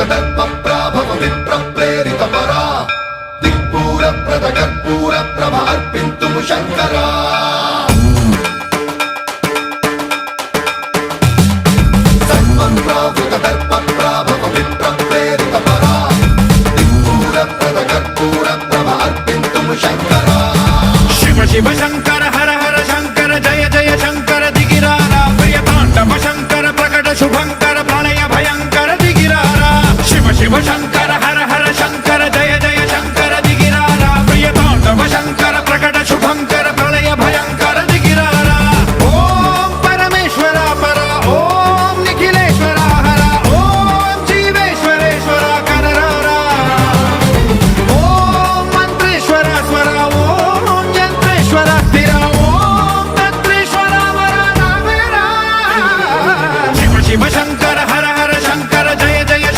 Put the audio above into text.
దర్పప్రాభవ విప్ర ప్రేరిత పరా దిక్పూర ప్రద కర్పూర ప్రభ అర్పింతుము శంకరా సన్మన్ ప్రావృత దర్పప్రాభవ విప్ర